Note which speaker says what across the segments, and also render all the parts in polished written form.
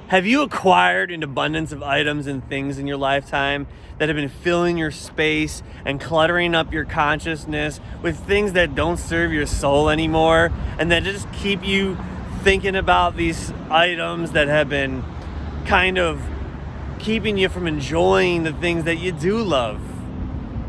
Speaker 1: Have you acquired an abundance of items and things in your lifetime that have been filling your space and cluttering up your consciousness with things that don't serve your soul anymore, and that just keep you thinking about these items that have been kind of keeping you from enjoying the things that you do love?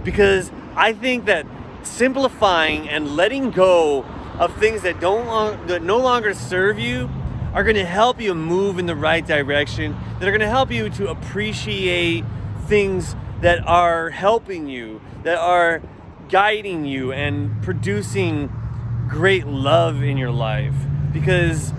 Speaker 1: Because I think that simplifying and letting go of things that no longer serve you are going to help you move in the right direction, that are going to help you to appreciate things that are helping you, that are guiding you and producing great love in your life. Because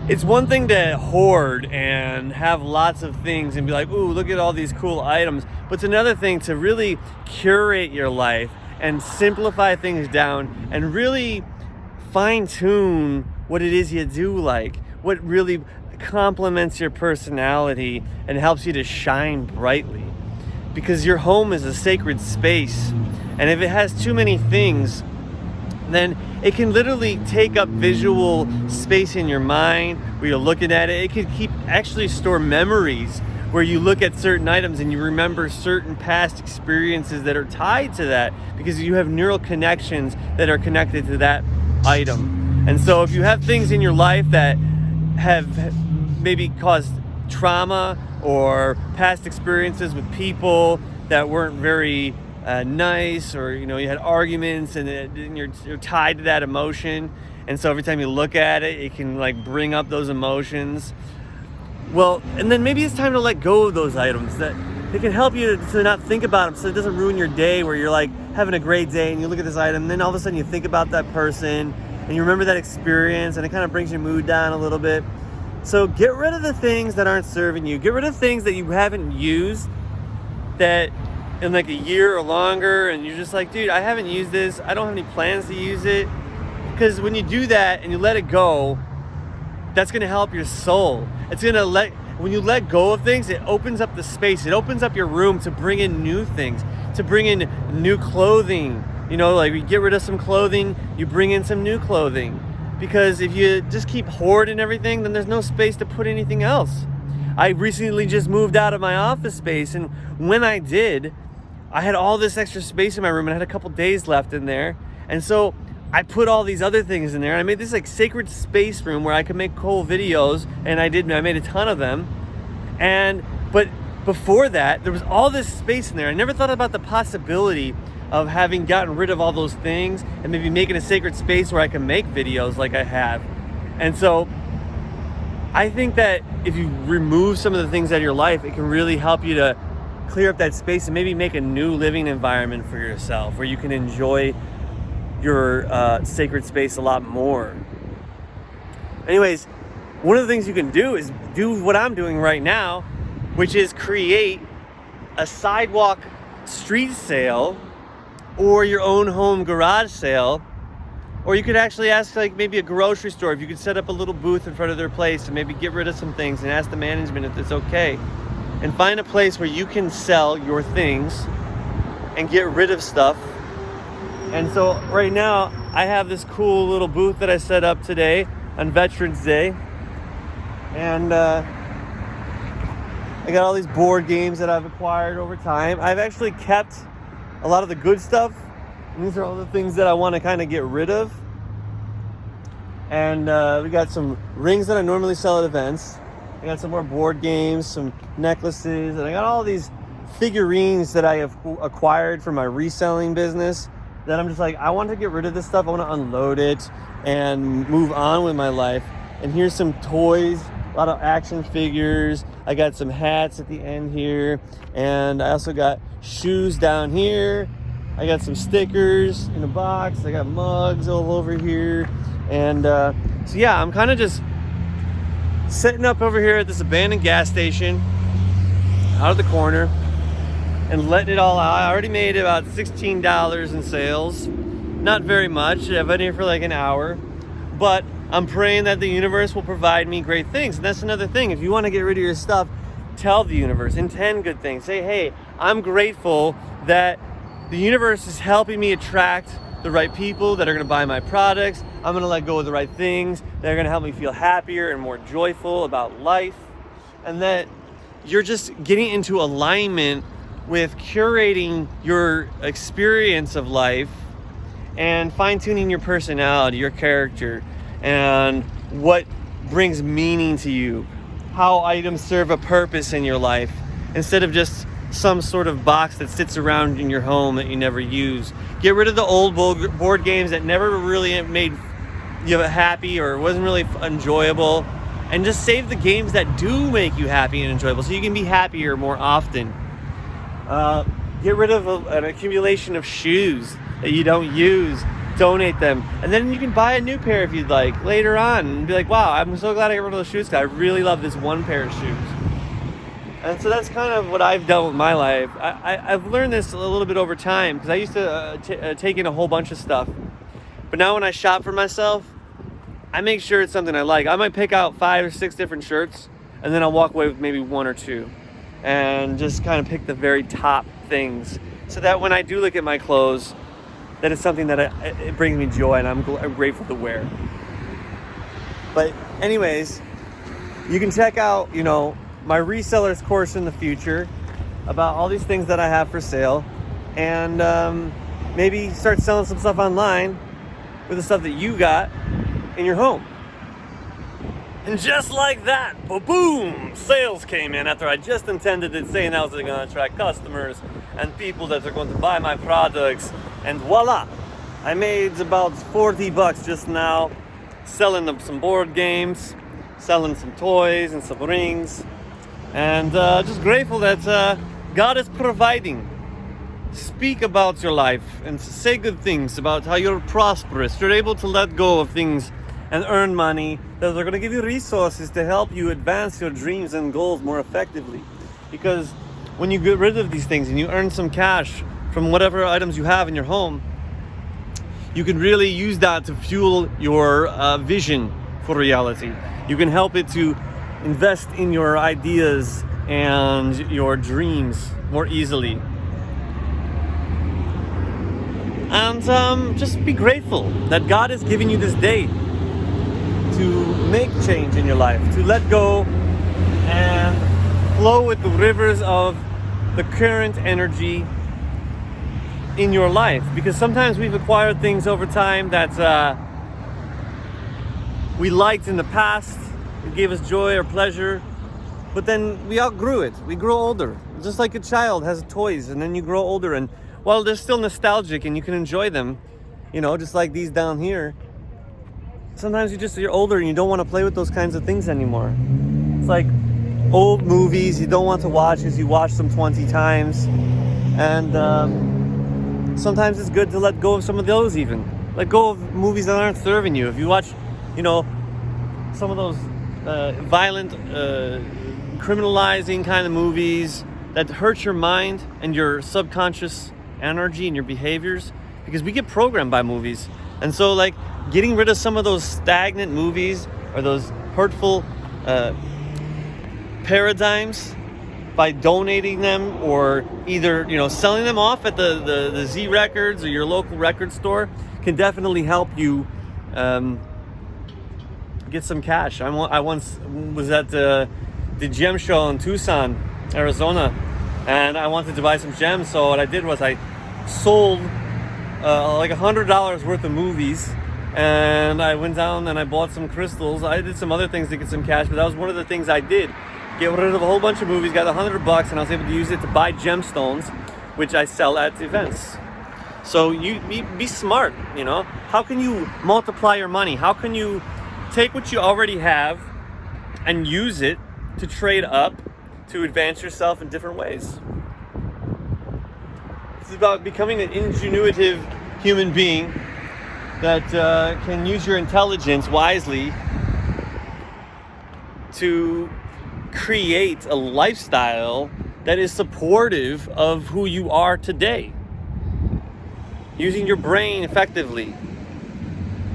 Speaker 1: it's one thing to hoard and have lots of things and be like, ooh, look at all these cool items. But it's another thing to really curate your life and simplify things down and really fine-tune what it is you do like, what really complements your personality and helps you to shine brightly. Because your home is a sacred space, and if it has too many things, then it can literally take up visual space in your mind where you're looking at it. It can actually store memories where you look at certain items and you remember certain past experiences that are tied to that because you have neural connections that are connected to that item. And so if you have things in your life that have maybe caused trauma or past experiences with people that weren't very nice, or you had arguments and you're tied to that emotion, and so every time you look at it, it can like bring up those emotions. Well, and then maybe it's time to let go of those items that they can help you to not think about them, so it doesn't ruin your day where you're like having a great day and you look at this item and then all of a sudden you think about that person and you remember that experience and it kind of brings your mood down a little bit. So get rid of the things that aren't serving you. Get rid of things that you haven't used that in like a year or longer, and you're just like, dude, I haven't used this. I don't have any plans to use it. Because when you do that and you let it go, that's going to help your soul. When you let go of things, it opens up the space. It opens up your room to bring in new things, to bring in new clothing. Like you get rid of some clothing, you bring in some new clothing. Because if you just keep hoarding everything, then there's no space to put anything else. I recently just moved out of my office space, and when I did, I had all this extra space in my room and I had a couple days left in there. And so I put all these other things in there. I made this like sacred space room where I could make cool videos, and I made a ton of them. But before that, there was all this space in there. I never thought about the possibility of having gotten rid of all those things and maybe making a sacred space where I can make videos like I have. And so I think that if you remove some of the things out of your life, it can really help you to clear up that space and maybe make a new living environment for yourself where you can enjoy your sacred space a lot more. Anyways, one of the things you can do is do what I'm doing right now, which is create a sidewalk street sale or your own home garage sale. Or you could actually ask like maybe a grocery store if you could set up a little booth in front of their place and maybe get rid of some things and ask the management if it's okay. And find a place where you can sell your things and get rid of stuff. And so right now I have this cool little booth that I set up today on Veterans Day. And I got all these board games that I've acquired over time. I've actually kept a lot of the good stuff. And these are all the things that I want to kind of get rid of. And we got some rings that I normally sell at events. I got some more board games, some necklaces, and I got all these figurines that I have acquired from my reselling business that I'm just like, I want to get rid of this stuff. I want to unload it and move on with my life. And here's some toys, a lot of action figures. I got some hats at the end here. And I also got shoes down here. I got some stickers in a box. I got mugs all over here. And so yeah, I'm kind of just setting up over here at this abandoned gas station out of the corner and letting it all out. I already made about $16 in sales. Not very much. I've been here for like an hour. But I'm praying that the universe will provide me great things. And that's another thing. If you want to get rid of your stuff, tell the universe. Intend good things. Say, hey, I'm grateful that the universe is helping me attract the right people that are going to buy my products. I'm going to let go of the right things that are going to help me feel happier and more joyful about life. and that you're just getting into alignment with curating your experience of life and fine-tuning your personality, your character, and what brings meaning to you, how items serve a purpose in your life, instead of just some sort of box that sits around in your home that you never use. Get rid of the old board games that never really made you happy or wasn't really enjoyable, and just save the games that do make you happy and enjoyable so you can be happier more often. Get rid of an accumulation of shoes that you don't use. Donate them, and then you can buy a new pair if you'd like later on and be like, wow, I'm so glad I got rid of those shoes because I really love this one pair of shoes. And so that's kind of what I've done with my life. I've learned this a little bit over time because I used to take in a whole bunch of stuff, but now when I shop for myself, I make sure it's something I like. I might pick out 5 or 6 different shirts, and then I'll walk away with maybe 1 or 2 and just kind of pick the very top things so that when I do look at my clothes, that it's something that it brings me joy and I'm grateful to wear. But anyways, you can check out, my resellers course in the future about all these things that I have for sale, and maybe start selling some stuff online with the stuff that you got in your home. And just like that, boom, sales came in after I just intended it, saying I was going to attract customers and people that are going to buy my products. And voila, I made about $40 just now selling them some board games, selling some toys and some rings, and just grateful that God is providing. Speak about your life and say good things about how you're prosperous. You're able to let go of things and earn money that are going to give you resources to help you advance your dreams and goals more effectively. Because when you get rid of these things and you earn some cash from whatever items you have in your home, you can really use that to fuel your vision for reality. You can help it to invest in your ideas and your dreams more easily. And just be grateful that God has given you this day to make change in your life, to let go and flow with the rivers of the current energy in your life. Because sometimes we've acquired things over time that we liked in the past, it gave us joy or pleasure, but then we outgrew it. We grow older, just like a child has toys, and then you grow older, and while they're still nostalgic and you can enjoy them, just like these down here, sometimes you're older and you don't want to play with those kinds of things anymore. It's like old movies you don't want to watch because you watched them 20 times, and sometimes it's good to let go of some of those even. Let go of movies that aren't serving you. If you watch, some of those violent, criminalizing kind of movies that hurt your mind and your subconscious energy and your behaviors, because we get programmed by movies. And so getting rid of some of those stagnant movies or those hurtful paradigms by donating them, or either selling them off at the Z Records or your local record store, can definitely help you get some cash. I once was at the gem show in Tucson, Arizona, and I wanted to buy some gems. So what I did was I sold $100 worth of movies, and I went down and I bought some crystals. I did some other things to get some cash, but that was one of the things I did. Get rid of a whole bunch of movies, got $100, and I was able to use it to buy gemstones, which I sell at events. So you be smart, How can you multiply your money? How can you take what you already have and use it to trade up, to advance yourself in different ways? It's about becoming an ingenuitive human being that can use your intelligence wisely to create a lifestyle that is supportive of who you are today. Using your brain effectively,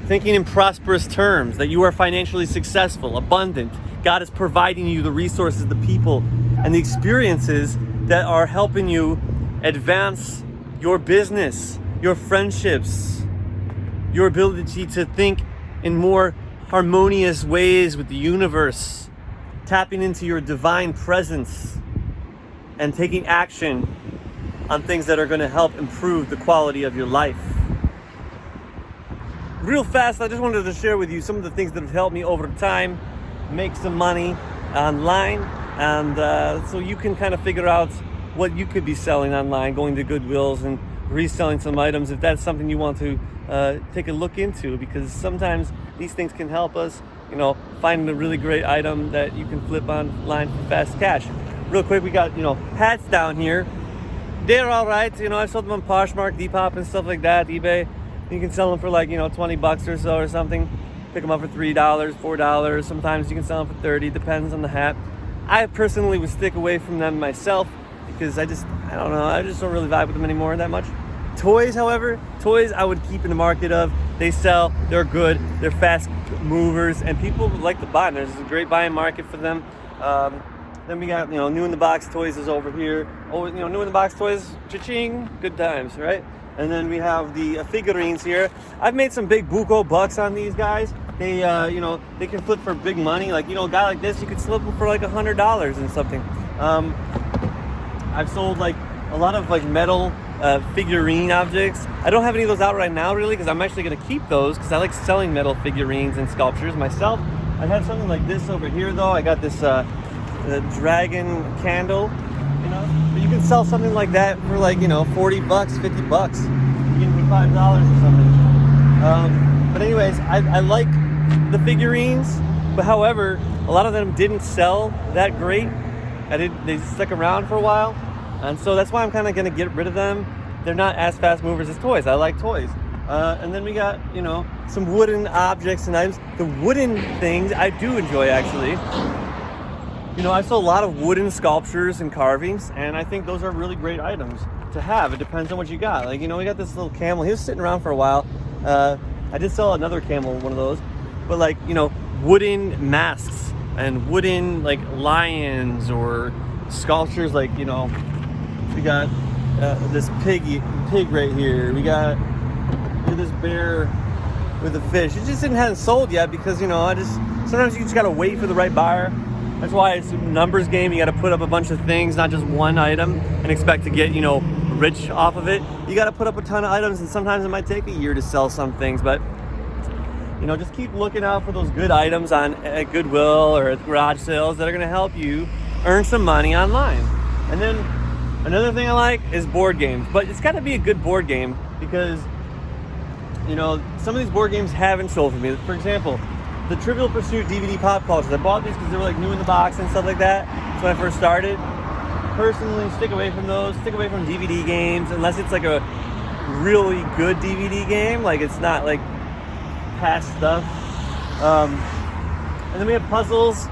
Speaker 1: thinking in prosperous terms, that you are financially successful, abundant. God is providing you the resources, the people, and the experiences that are helping you advance your business, your friendships, your ability to think in more harmonious ways with the universe, tapping into your divine presence and taking action on things that are going to help improve the quality of your life. Real fast, I just wanted to share with you some of the things that have helped me over time make some money online, and so you can kind of figure out what you could be selling online, going to Goodwills and reselling some items if that's something you want to take a look into, because sometimes these things can help us, find a really great item that you can flip online for fast cash. Real quick, we got, hats down here. They're all right. I sold them on Poshmark, Depop, and stuff like that, eBay. You can sell them for like, $20 or so or something. Pick them up for $3, $4. Sometimes you can sell them for $30, depends on the hat. I personally would stick away from them myself because I just don't really vibe with them anymore that much. Toys, however, I would keep in the market of. They sell, they're good, they're fast movers, and people like to buy them. There's a great buying market for them. Then we got, new in the box toys is over here. Oh, new in the box toys, cha-ching, good times, right? And then we have the figurines here. I've made some big buco bucks on these guys. They, they can flip for big money. Like, a guy like this, you could flip them for like $100 and something. I've sold like a lot of like metal figurine objects. I don't have any of those out right now, really, because I'm actually going to keep those because I like selling metal figurines and sculptures myself. I have something like this over here, though. I got this dragon candle. But you can sell something like that for like, $40, $50. You can pay $5 or something. But anyways, I like the figurines, but however, a lot of them didn't sell that great. They stuck around for a while, and so that's why I'm kind of going to get rid of them. They're not as fast movers as toys. I like toys. And then we got, some wooden objects and items. The wooden things I do enjoy, actually. I sold a lot of wooden sculptures and carvings, and I think those are really great items to have. It depends on what you got. Like, we got this little camel. He was sitting around for a while. I did sell another camel, one of those. But like, wooden masks and wooden like lions or sculptures, like, we got this pig right here. We got this bear with a fish. It just hadn't sold yet because, sometimes you just gotta wait for the right buyer. That's why it's a numbers game. You got to put up a bunch of things, not just one item, and expect to get, rich off of it. You got to put up a ton of items, and sometimes it might take a year to sell some things, but, just keep looking out for those good items at Goodwill or at garage sales that are going to help you earn some money online. And then another thing I like is board games, but it's got to be a good board game because, some of these board games haven't sold for me. For example, the Trivial Pursuit DVD pop cultures. I bought these because they were like new in the box and stuff like that. That's when I first started. Personally, stick away from those. Stick away from DVD games unless it's like a really good DVD game. Like it's not like past stuff. And then we have puzzles.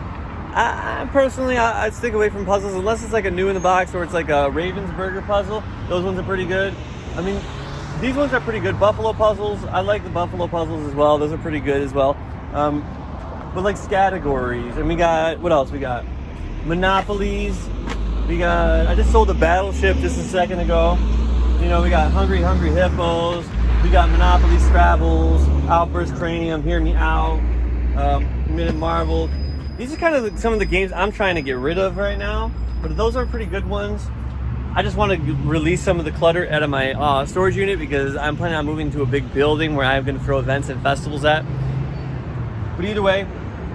Speaker 1: I personally, I'd stick away from puzzles unless it's like a new in the box or it's like a Ravensburger puzzle. Those ones are pretty good. I mean, these ones are pretty good. Buffalo puzzles. I like the Buffalo puzzles as well. Those are pretty good as well. But like categories, and we got, what else we got? Monopolies. We got, I just sold a battleship just a second ago. We got Hungry Hippos. We got Monopoly Scrabbles, Outburst Cranium, Hear Me Out, Minute Marvel. These are kind of some of the games I'm trying to get rid of right now, but those are pretty good ones. I just want to release some of the clutter out of my storage unit because I'm planning on moving to a big building where I'm going to throw events and festivals at. But either way,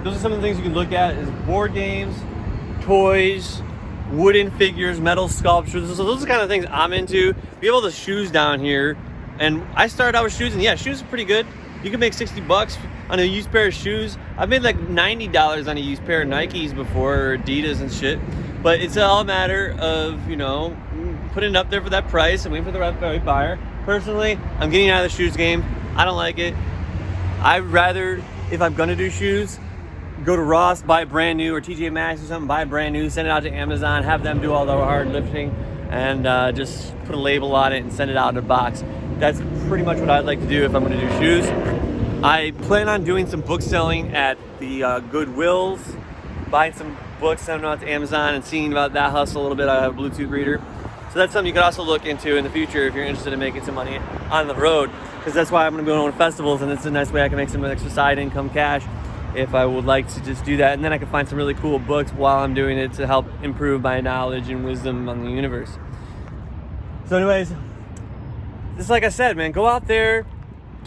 Speaker 1: those are some of the things you can look at is board games, toys, wooden figures, metal sculptures. So those are the kind of things I'm into. We have all the shoes down here. And I started out with shoes, and yeah, shoes are pretty good. You can make $60 on a used pair of shoes. I've made like $90 on a used pair of Nikes before, or Adidas and shit. But it's all a matter of, putting it up there for that price and waiting for the right buyer. Personally, I'm getting out of the shoes game. I don't like it. I'd rather, if I'm gonna do shoes, go to Ross, buy brand new, or TJ Maxx or something, buy brand new, send it out to Amazon, have them do all the hard lifting, and just put a label on it and send it out in a box. That's pretty much what I'd like to do if I'm gonna do shoes. I plan on doing some book selling at the Goodwills, buying some books, sending them out to Amazon, and seeing about that hustle a little bit. I have a Bluetooth reader. So that's something you could also look into in the future if you're interested in making some money on the road, because that's why I'm going to be going to festivals, and it's a nice way I can make some extra side income cash. if I would like to just do that, and then I can find some really cool books while I'm doing it to help improve my knowledge and wisdom on the universe. So anyways, just like I said, man, go out there,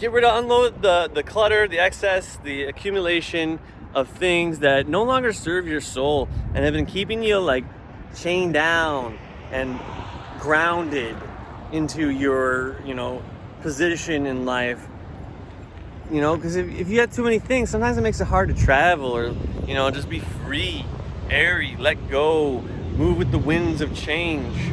Speaker 1: unload the clutter, the excess, the accumulation of things that no longer serve your soul and have been keeping you like chained down and grounded into your, position in life. Because if you have too many things, sometimes it makes it hard to travel or, just be free, airy, let go, move with the winds of change.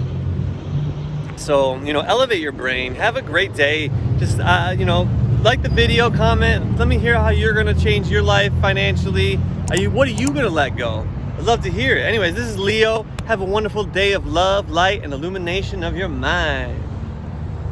Speaker 1: So, elevate your brain, have a great day. Just, like the video, comment, let me hear how you're going to change your life financially. What are you going to let go? I'd love to hear it. Anyways, this is Leo. Have a wonderful day of love, light, and illumination of your mind.